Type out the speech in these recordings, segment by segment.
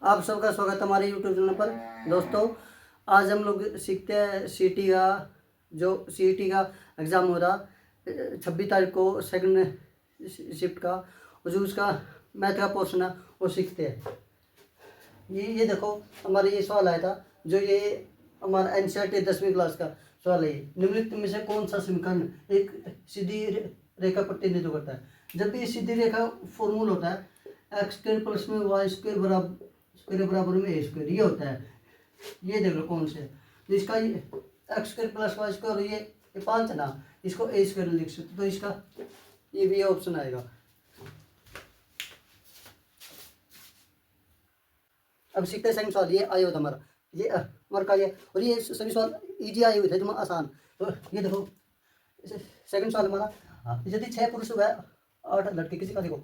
आप सबका स्वागत है हमारे यूट्यूब चैनल पर। दोस्तों, आज हम लोग सीखते हैं सीईटी का, जो सीईटी का एग्ज़ाम हो रहा 26 तारीख को सेकंड शिफ्ट का, और जो उसका मैथ का पोर्शन है वो सीखते हैं। ये देखो, हमारे ये सवाल आया था, जो ये हमारा एनसीईआरटी 10वीं क्लास का सवाल है। निम्नलिखित में से कौन सा समीकरण एक सीधी रेखा प्रतिनिधित्व करता है? जब भी सीधी रेखा फॉर्मूल होता है एक्स स्क्वायर प्लस में वाई स्क्वायर बराबर में ए स्क्वायर, ये होता है। ये देख लो कौन से, तो इसका ये x square plus y square, ये 5 है ना, इसको ए स्क्वायर लिख सकते, तो इसका ये भी ऑप्शन आएगा। अब सीखते हैं सेकंड सवाल। ये आया हुआ था हमारा, ये हमारा का ये, और ये सभी सवाल इजी आए हुए थे, तुम्हारा आसान। तो ये देखो सेकंड सवाल हमारा, यदि 6 पुरुष व 8 लड़के किसी कार्य को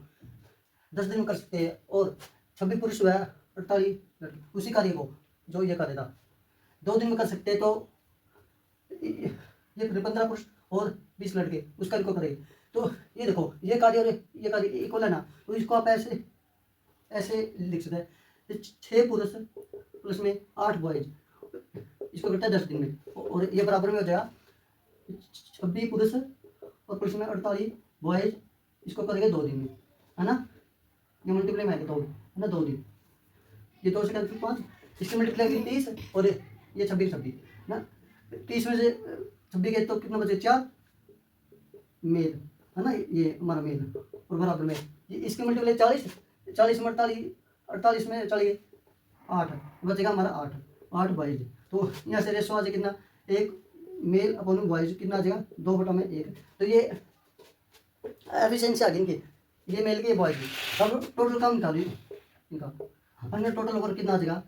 10 दिन में कर सकते हैं, और 26 पुरुष व 48 लड़के उसी कार्य को, जो ये कार्य था, 2 दिन में कर सकते हैं, तो ये 15 पुरुष और 20 लड़के उस कार्य को करेंगे। तो ये देखो, ये कार्य और ये कार्य इक्वल है ना, तो इसको आप ऐसे ऐसे लिख सकते हैं, 6 पुरुष प्लस में 8 बॉयज, इसको करता है 10 दिन में, और ये बराबर में हो जाएगा 26 पुरुष और प्लस में 48 बॉयज, इसको करेंगे 2 दिन में, है ना। ये मल्टीप्लाई में आएगा 2, है ना, 2 दिन, ये 2 से कैंसिल 5, इसके मल्टीप्लाई की 30, और ये 26 ना, 30 में से 26 गए तो कितना बचे? 4 मेल, है ना, ये हमारा मेल, और बराबर में ये इसके मल्टीप्लाई 40 में 48 में चलिए 8 बचेगा हमारा 8 बॉयज। तो यहाँ से रेशो आ जाए कितना, 1 मेल अपॉन बॉयज कितना आ जाएगा, 2/1। तो ये एफिशिएंसी आ गई इनकी, ये मेल की, ये बॉयज की। अब टोटल काम निकालो इनका, हमने टोटल ओवर कितना आ जाएगा,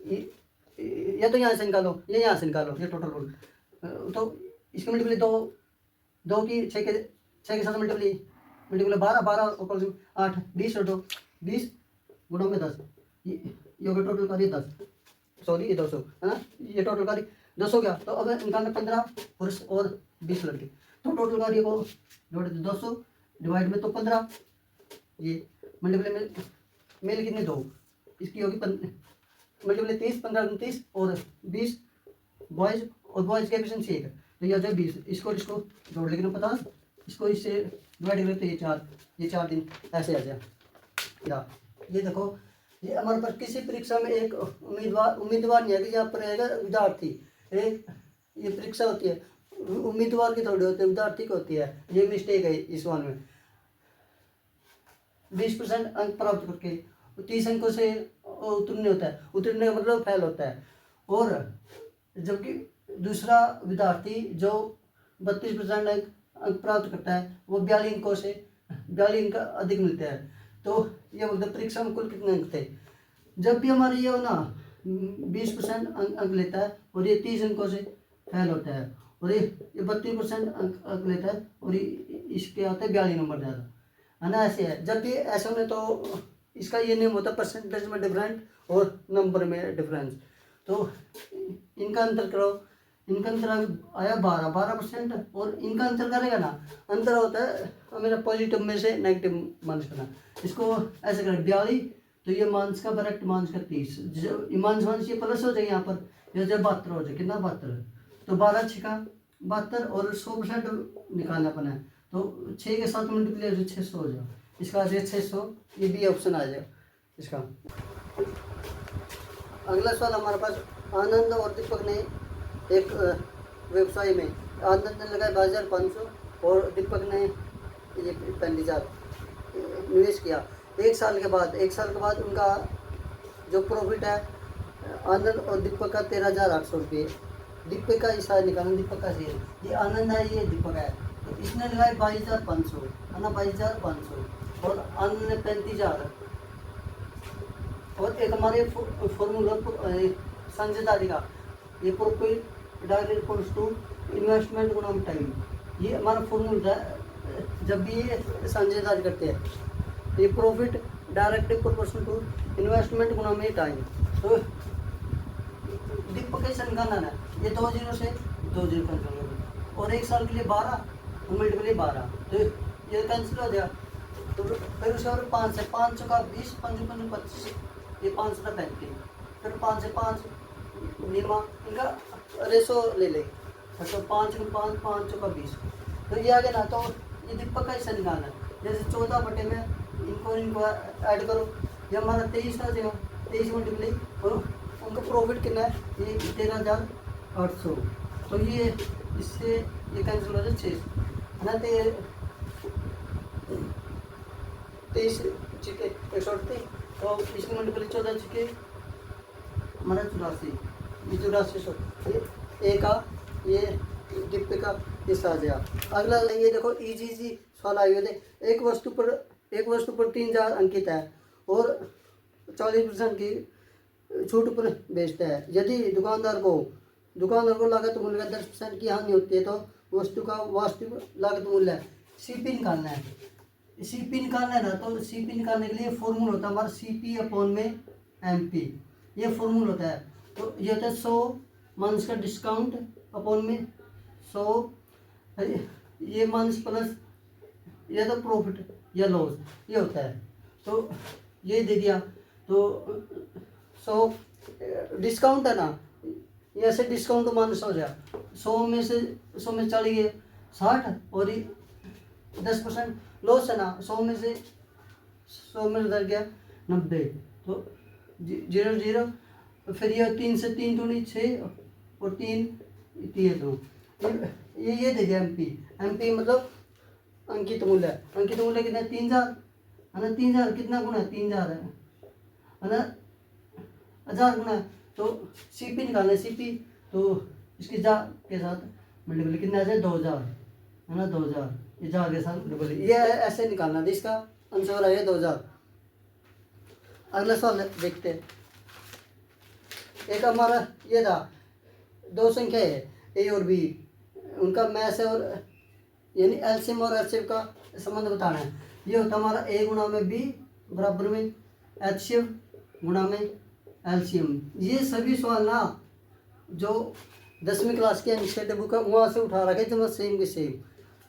ये तो यहाँ से निकालो, ये यहाँ से निकालो, ये टोटल ओवर। तो इसके मल्टीप्लाई 2 की 6 के साथ मल्टीप्लाई 12 ऊपर 8, 20 और 2, 20 गुणों में 10, ये हो गया टोटल कार्य 10, सॉरी ये 200, है ना, ये टोटल कार्य 200 गया। तो अब निकालना 15 पुरुष और 20 लड़के, तो टोटल कार्य को जोड़ 200 डिवाइड में तो 15, ये मल्टीप्लाई में मेल कितने 2, इसकी होगी मल्टीप्लाई 30, 15 29 और 20 बॉयज, और बॉयज की एफिशिएंसी 1, तो ये आ जाए 20, इसको जोड़ लेकिन 50, इसको इससे डिवाइड करें तो ये 4 दिन ऐसे आ जाए। ये देखो, ये हमारे पास किसी परीक्षा में एक उम्मीदवार नहीं है कि यहाँ पर रहेगा विद्यार्थी, एक ये परीक्षा होती है, उम्मीदवार की थोड़ी होती है, विद्यार्थी की होती है। ये मिस्टेक है इस सवाल में। 20% अंक प्राप्त करके 30 अंकों से उत्तीर्ण होता है, उत्तीर्ण का मतलब फेल होता है। और जबकि दूसरा विद्यार्थी जो 32% अंक प्राप्त करता है, वो 42 अंक अधिक मिलते हैं। तो ये मतलब परीक्षा में कुल कितने अंक थे? जब भी हमारे ये हो ना 20% अंक लेता है, और ये 30 अंकों से फेल होता है, और ये 32% अंक लेता है, और इसके आते हैं 42 नंबर ज़्यादा, है ना, ऐसे है। जब भी ऐसे होने तो इसका ये नियम होता है परसेंटेज में डिफरेंट और नंबर में डिफरेंस। तो इनका अंतर करो, इनका अंतर आया 12%, और इनका अंतर करेगा ना, अंतर होता है मेरा पॉजिटिव में से नेगेटिव माइनस करना। इसको ऐसे करें 42, तो ये माइनस का बराबर माइनस का 30, जब माइनस ये प्लस हो जाए यहाँ पर, ये जब 72 हो जाए, कितना 72, तो 12 6 का 72, और 100% निकालना अपना है, तो 6 के साथ मल्टीप्लाई 600 हो जाए, इसका आ जाए 600, ये भी ऑप्शन आ जाए इसका। अगला सवाल हमारे पास, आनंद और दीपक ने एक व्यवसाय में, आनंद ने लगाया 22,500 और दीपक ने ये 35,000 निवेश किया। एक साल के बाद उनका जो प्रॉफिट है, आनंद और दीपक का 13,800 रुपये। दीपक का हिस्सा निकालना, दीपक का शेयर, ये आनंद है, ये दीपक है, तो इसने लगाया 22,500, है ना, 22,500, और आनंद ने 35,000। और एक हमारे फॉर्मूला साझेदारी का, ये profit direct equals to investment गुना टाइम, ये हमारा फॉर्मूला है। जब भी ये साझेदारी करते हैं, ये profit direct proportional to investment गुना में टाइम। तो दीपक कैसे निकालना है, ये 2 0 से 2 0 कैंसिल हो गया, और एक साल के लिए 12 मल्टीप्लाई 12, तो ये कैंसिल हो गया। तो फिर उसके बाद 5 है, 5 का 20, 5 25, ये 5 था 35, फिर 5 से 5 नीमा, इनका रेशो ले ले, तो 5 में 5, 5 चौका 20, तो ये आ गया ना। तो ये दीपक का हिस्सा निकालना है, जैसे 14 बटे में इनको ऐड करो, ये हमारा 23 था, जो 23 मल्टीप्लाई, और उनका प्रॉफिट कितना है, ये 13,800, तो ये इससे ये कैंसिल हो जाए 6 है ना, 23 चिके 138, तो इसकी मल्टीप्लाई 14 चिके हमारा 84, ये 8400, ये का ये डिप्पे का हिस्सा आ गया। अगला ये देखो इजी सवाल आए हुए थे, एक वस्तु पर 3,000 अंकित है और 40% की छूट पर बेचता है। यदि दुकानदार को लागत मूल्य का 10% की हानि होती है तो वस्तु का वास्तविक लागत मूल्य सीपी निकालना है। सीपी निकालना है ना, तो सीपी निकालने के लिए फॉर्मूला होता है हमारा सीपी अपॉन में एमपी, ये फॉर्मूला होता है। तो ये होता है 100 मंथ्स का डिस्काउंट अपॉन में 100, ये मंथ्स प्लस ये तो प्रॉफिट या लॉस, ये होता है। तो ये दे दिया, तो 100 डिस्काउंट है ना, ये ऐसे डिस्काउंट माइनस हो जाए, 100 में चढ़ गए 60, और ये 10% लॉस है ना, 100 में उधर गया 90, तो 0 0, फिर ये 3 से 3 दूनी 6 और 3 2, ये दे दिया एमपी मतलब अंकित मूल्य कितना है 3,000 है ना, 3,000 कितना गुना है 3,000 है ना, 1000 गुना है, तो सीपी निकालना है, सीपी तो इसके जा के साथ मल्टीपल कितना है 2,000 है ना, 2,000 ये जा के साथ मल्टीपल, ये ऐसे निकालना है, इसका आंसर आया 2,000। अगला सवाल देखते हैं, एक हमारा ये था, दो संख्या है ए और बी, उनका मैथ है, और यानी एलसीएम और एचसीएफ का संबंध बताना है। ये होता हमारा ए गुणा में बी बराबर में एचसीएफ गुणा में एलसीएम। ये सभी सवाल ना जो 10वीं क्लास के एनसीईआरटी बुक है वहाँ से उठा रखे थे, सेम के सेम।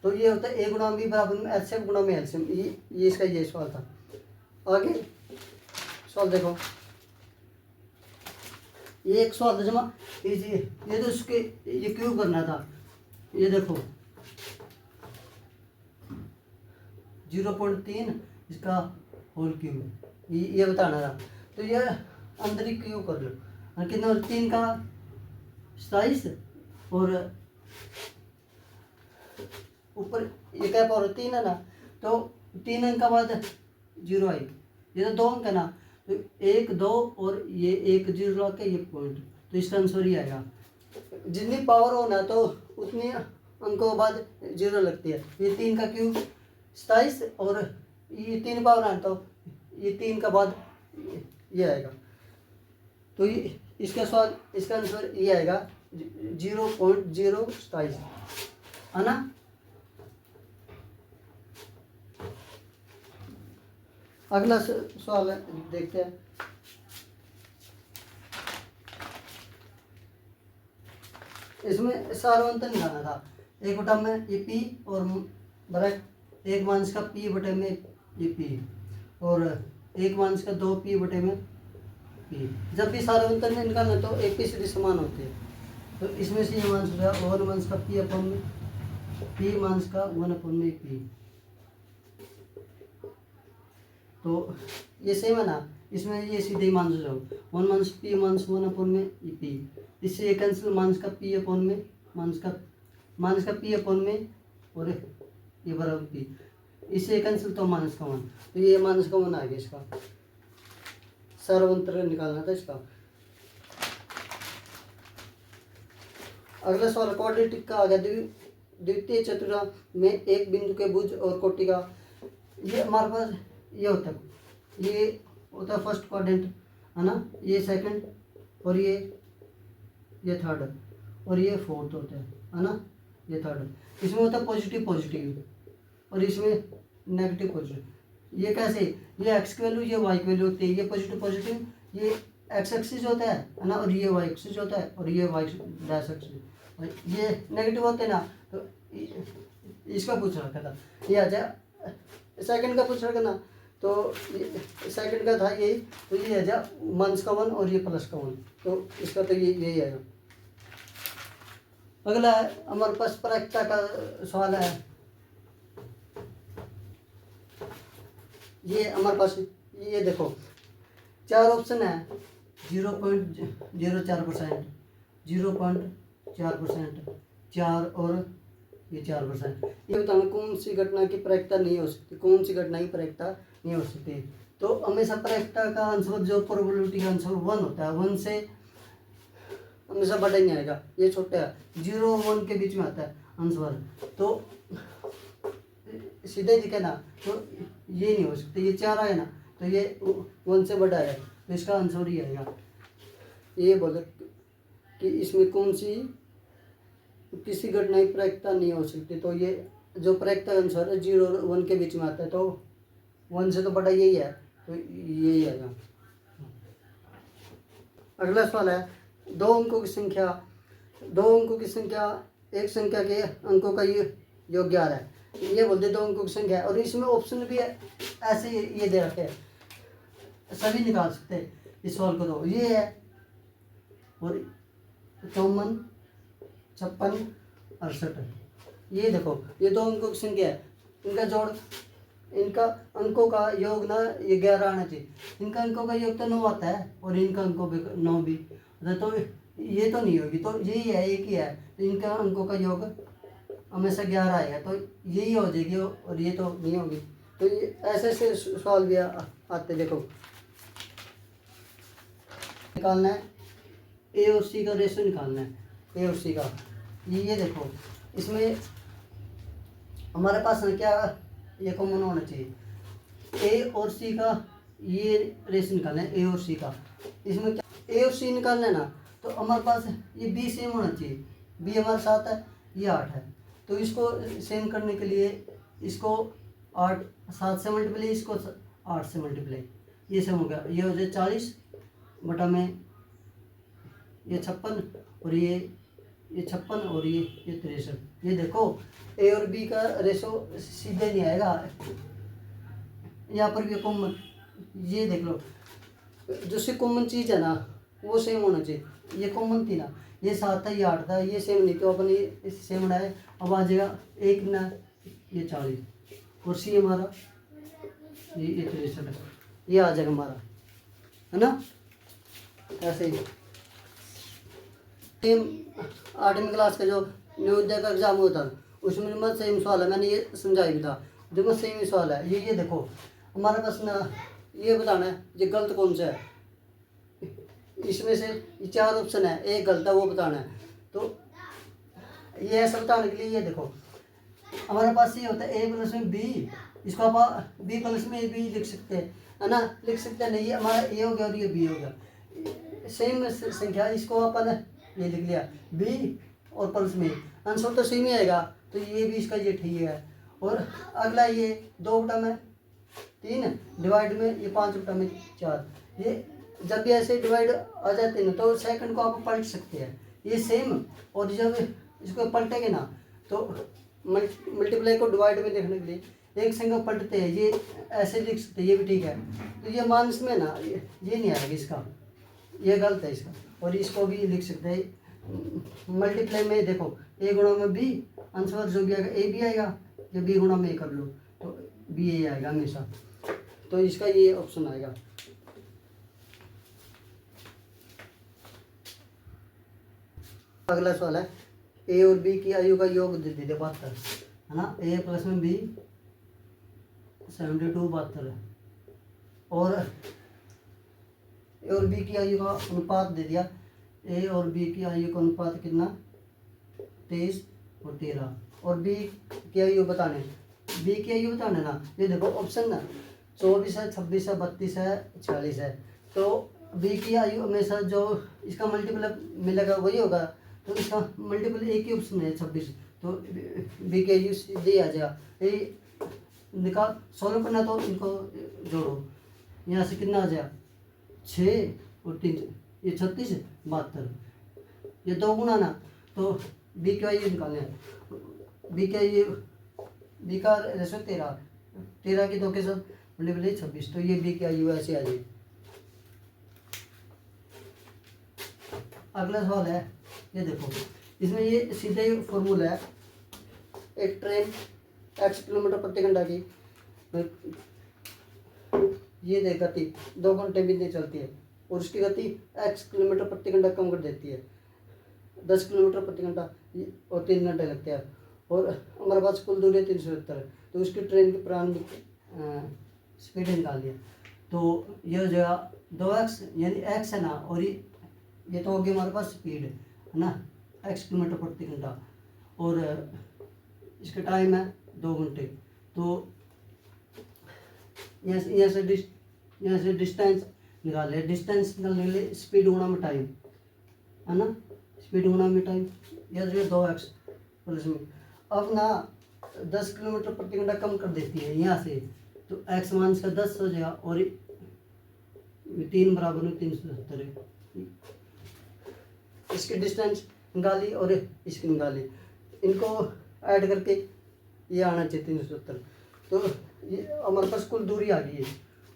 तो ये होता है ए गुणा बी बराबर में एचसीएफ गुणा में एलसीएम, ये इसका ये सवाल था। आगे सवाल देखो, ये एक सवाल था जमा इजी, ये तो उसके ये क्यों करना था, ये देखो 0.3 इसका होल क्यूब, ये बताना था। तो ये अंदर ही क्यूब कर लो, कितना 3 का 27, और ऊपर ये क्या पावर 3 है ना, तो 3 अंक का बाद 0 आई, ये तो 2 अंक है ना, तो 1 2 और ये 1 0 ला के ये पॉइंट, तो इसका आंसर ही आएगा। जितनी पावर हो ना तो उतनी अंकों के बाद 0 लगती है। ये 3 का क्यूब 27, और ये 3 पावर है तो ये 3 का बाद ये आएगा, तो ये इसका सवाल इसका आंसर ये आएगा 0.027 है ना। अगला सवाल देखते हैं, इसमें सारवंतन निकालना था, 1 बटा में ये पी और बराबर 1 माइनस का पी बटे में ये पी, और 1 माइनस का 2 पी बटे में पी। जब भी सारवंतन निकालना तो एक पी सीधी समान होती है, तो इसमें से ये माइनस हो गया 1 माइनस का पी अपन में पी माइनस का 1 अपन में पी, तो ये सेम है ना, इसमें ये सीधे ही माइनस जाओ 1 माइनस पी माइनस 1 अपन में ये पी, इससे ये कैंसिल माइनस का पी अपन में माइनस का पी अपन में, और ये बराबर पी, इससे कैंसिल तो माइनस का 1, तो ये माइनस का 1 आ गया। इसका सारवंतर निकालना था इसका। अगला सवाल क्वाड्रेटिक का आ गया, द्वितीय चतुर्भुज में एक बिंदु के भुज और कोटि का, ये हमारे पास ये होता है, ये होता है फर्स्ट क्वाड्रेंट है ना, ये सेकंड, और ये थर्ड, और ये फोर्थ होता है ना, ये थर्ड। इसमें होता है पॉजिटिव पॉजिटिव, और इसमें नेगेटिव पॉजिटिव। ये कैसे, ये एक्स की वैल्यू ये वाई की वैल्यू होती है, ये पॉजिटिव पॉजिटिव ये एक्स एक्सिस होता है ना, और ये वाई एक्सिस होता है, और ये वाई डैश एक्सिस, और ये नेगेटिव होते हैं ना, तो इसका पूछ रखा था। ये आ जाए सेकंड का पूछ रखा ना, तो सेकंड का था यही, तो ये है जा माइनस का 1 और ये प्लस का 1, तो इसका तो ये यही है। अगला है हमारे पास प्रायिकता का सवाल है। ये हमारे पास ये देखो 4 ऑप्शन है, 0.04%, 0.4%, 4 और ये 4%। ये बताना कौन सी घटना की प्रायिकता नहीं हो सकती, कौन सी घटना की प्रायिकता नहीं हो सकती। तो हमेशा प्रायिकता का आंसर जो प्रोबेबिलिटी का आंसर 1 होता है, 1 से हमेशा बड़ा ही आएगा, ये छोटा है 0 और 1 के बीच में आता है आंसर। तो सीधे दिखे ना तो ये नहीं हो सकता, ये 4 आए ना तो ये 1 से बड़ा है, तो इसका आंसर ही आएगा। ये बोले कि इसमें कौन सी किसी घटना की प्रायिकता नहीं हो सकती, तो ये जो प्रायिकता आंसर है 0 और 1 के बीच में आता है, तो 1 से तो बड़ा यही है, तो यही आएगा। अगला सवाल है 2 अंकों की संख्या, 2 अंकों की संख्या, एक संख्या के अंकों का योग 11 है। ये बोलते 2 अंकों की संख्या है, और इसमें ऑप्शन भी है ऐसे ये दे रखे हैं, सभी निकाल सकते हैं इस सवाल को। तो ये है और 54, 56, 68, ये देखो ये 2 अंकों की संख्या है, इनका जोड़, इनका अंकों का योग ना ये 11 आना चाहिए, इनका अंकों का योग तो 9 आता है और इनका अंकों भी 9 भी, तो ये तो नहीं होगी, तो यही है एक ही है, तो इनका अंकों का योग हमेशा 11 आएगा, तो यही हो जाएगी और ये तो नहीं होगी। तो ये ऐसे ऐसे सवाल भी आते, देखो निकालना है ए और सी का रेशो निकालना है, ए और सी का। ये देखो इसमें हमारे पास क्या ये कॉमन होना चाहिए, ए और सी का ये रेशो निकालना है, ए और सी का। इसमें क्या ए और सी निकालना है ना, तो हमारे पास ये बी सेम होना चाहिए, बी हमारे साथ है, ये 8 है, तो इसको सेम करने के लिए इसको 7 से मल्टीप्लाई, इसको 8 से मल्टीप्लाई, ये सेम हो गया, ये हो जाए 40 बटा में ये 56 और ये 56 और ये 63। ये देखो ए और बी का रेशो सीधे नहीं आएगा, यहाँ पर भी कॉमन, ये देख लो जो सी कॉमन चीज़ है ना वो सेम होना चाहिए, ये कॉमन थी ना, ये 7 था ये 8 था, ये सेम नहीं, तो अपन ये सेम बनाए, अब आ जाएगा 1 ना ये 40 और सी हमारा ये 63, ये आ जाएगा हमारा, है ना। ऐसे ही सेम 8वीं क्लास का जो नवोदय का एग्जाम होता है उसमें मत सेम सवाल है, मैंने ये समझाया भी था, जो सेम ही सवाल है। ये देखो हमारे पास ना ये बताना है ये गलत कौन सा है, इसमें से ये 4 ऑप्शन है, एक गलत है वो बताना है। तो ये ऐसा बताने के लिए ये देखो हमारे पास ये होता है ए प्लस में बी, इसको आप बी प्लस में बी लिख सकते हैं, है ना, लिख सकते हैं। नहीं, ये हमारा ए हो गया और ये बी हो गया, सेम संख्या, इसको अपन ये लिख लिया बी और प्लस में, आंसर तो सेम ही आएगा, तो ये भी इसका ये ठीक है। और अगला ये 2 बटा में 3 डिवाइड में ये 5 बटा में 4, ये जब भी ऐसे डिवाइड आ जाते हैं ना तो सेकंड को आप पलट सकते हैं, ये सेम। और जब इसको पलटेंगे ना तो मल्टीप्लाई को डिवाइड में देखने के लिए एक संख्या पलटते हैं, ये ऐसे लिख सकते हैं, ये भी ठीक है। तो ये माइनस में ना ये नहीं आएगा, इसका ये गलत है इसका, और इसको भी लिख सकते हैं मल्टीप्लाई में, देखो ए गुणा में बी, आंसर जो भी आएगा ए बी आएगा, या बी गुणा में ए कर लो तो बी ए आएगा हमेशा, तो इसका ये ऑप्शन आएगा। अगला सवाल है ए और बी की आयु का योग दे दीजिए 72, है ना, ए प्लस में बी 72 72 है, और ए और बी की आयु का अनुपात दे दिया, ए और बी की आयु का अनुपात कितना 23 और 13, और बी की आयु बताने, बी की आयु बताने ना, ये देखो ऑप्शन ना 24 है, 26 है, 32 है, 46 है, तो बी की आयु हमेशा जो इसका मल्टीपल मिलेगा वही होगा, तो इसका मल्टीपल एक ही ऑप्शन है 26, तो बी की आयु सीधे आ जाएगा। ये निकाल सोल्व करना तो इनको जोड़ो, यहाँ से कितना आ जाएगा 6 और 3 ये 36 72, ये 2 गुना ना, तो बी की आयु निकालने हैं, बी की आयु बी का रेशो 13 की 2 के साथ मल्टीपल 26, तो ये बी क्या यू ऐसे आ जाएगी। अगला सवाल है, ये देखो इसमें ये सीधा ही फॉर्मूला है। एक ट्रेन x किलोमीटर प्रति घंटा की ये दे गति 2 घंटे भी नहीं चलती है और उसकी गति x किलोमीटर प्रति घंटा कम कर देती है, 10 किलोमीटर प्रति घंटा और 3 घंटे लगते हैं, और हमारे पास कुल दूरी 370 है। तो उसकी ट्रेन की प्रारंभिक स्पीड निकाल लिया। तो ये हो जाएगा 2x, यानी x है ना, और ये तो हो गया हमारे पास स्पीड है ना, x किलोमीटर प्रति घंटा, और इसका टाइम है 2 घंटे। तो यहाँ से डिस्टेंस निकाल ले, डिस्टेंस निकालने के लिए स्पीड गुणा में टाइम है ना, स्पीड गुणा में टाइम, यह जो 2x प्लस में। अब ना 10 किलोमीटर प्रति घंटा कम कर देती है यहाँ से, तो x मान इसका 10 हो जाएगा, और 3 बराबर में 370 है। इसकी डिस्टेंस निकाली और इसकी निकाली, इनको ऐड करके ये आना चाहिए 370। तो ये हमारे पास कुल दूरी आ गई है।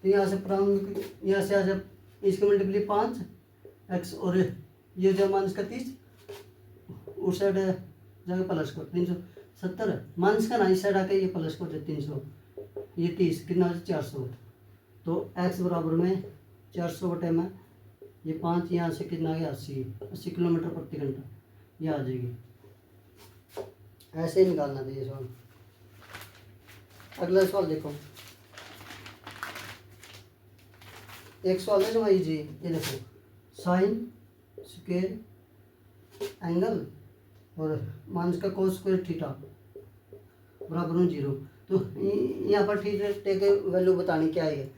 तो यहाँ से प्रारंभिक, यहाँ से आ जाए इसके मल्टीप्लाई 5x, और ये जो मान इसका 30, उस साइड जाके प्लस को 370 माइनस का ना, इस साइड आके ये प्लस को 300, ये 30 कितना हो जाए 400। तो x बराबर में 400 बटे में ये 5, यहाँ से कितना आ गया 80 किलोमीटर प्रति घंटा, ये आ जाएगी। ऐसे ही निकालना था ये सवाल। अगला सवाल देखो, एक सवाल है जो इजी, ये देखो साइन स्क्वायर एंगल और मान इसका कोस स्क्वायर थीटा बराबर में 0। तो यहाँ पर थीटा के वैल्यू बतानी क्या है।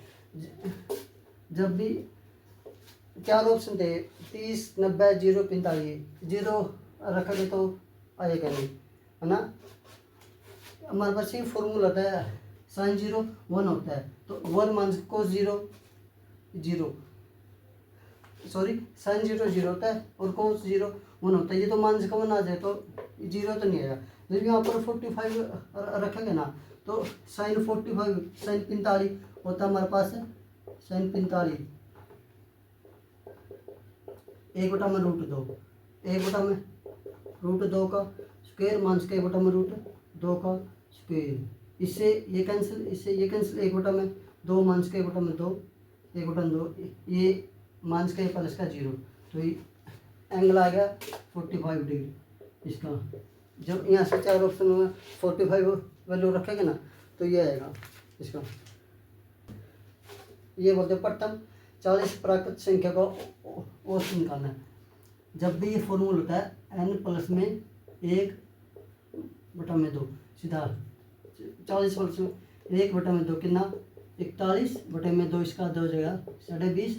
जब भी 4 ऑप्शन थे, 30, 90, 0, 45, 0 रखोगे तो आएगा नहीं है ना। हमारे पास ये फॉर्मूला होता है साइन 0 1 होता है, तो 1 मान कोस 0 0, सॉरी साइन 0 0 होता है और कोस 0 1 होता है। ये तो मान का 1 आ जाए तो 0 तो नहीं आएगा। जब यहाँ पर 45 रखेंगे ना, तो साइन 45 साइन 45 होता है हमारे पास साइन 45 1/√2, 1/√2 का स्क्वायर मान के 1/√2 का स्क्वायर। इससे ये कैंसिल, इससे ये कैंसिल, 1/2 मान के 1/2, 1/2 ये मान के प्लस का 0। तो ये एंगल आ गया 45 डिग्री इसका। जब यहाँ से 4 ऑप्शन में 45 वैल्यू रखेंगे ना, तो ये आएगा इसका। ये बोलते हैं प्रथम 40 प्राकृत संख्या का औसत निकालना है। जब भी ये फॉर्मूला होता है n प्लस में 1/2, सीधा 40 प्लस में 1/2 कितना 41/2, इसका 2 हो जाएगा 20.5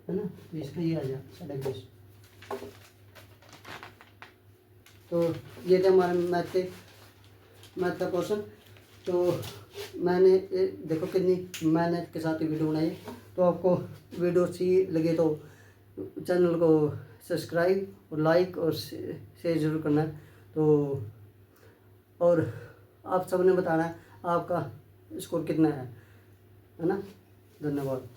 है ना, तो इसका ये आ जाएगा 20.5। तो ये थे हमारे मैथ का क्वेश्चन। तो मैंने देखो कितनी मेहनत के साथ ये वीडियो बनाई। तो आपको वीडियो अच्छी लगे तो चैनल को सब्सक्राइब और लाइक और शेयर ज़रूर करना है। तो और आप सबने बताना है आपका स्कोर कितना है ना। धन्यवाद।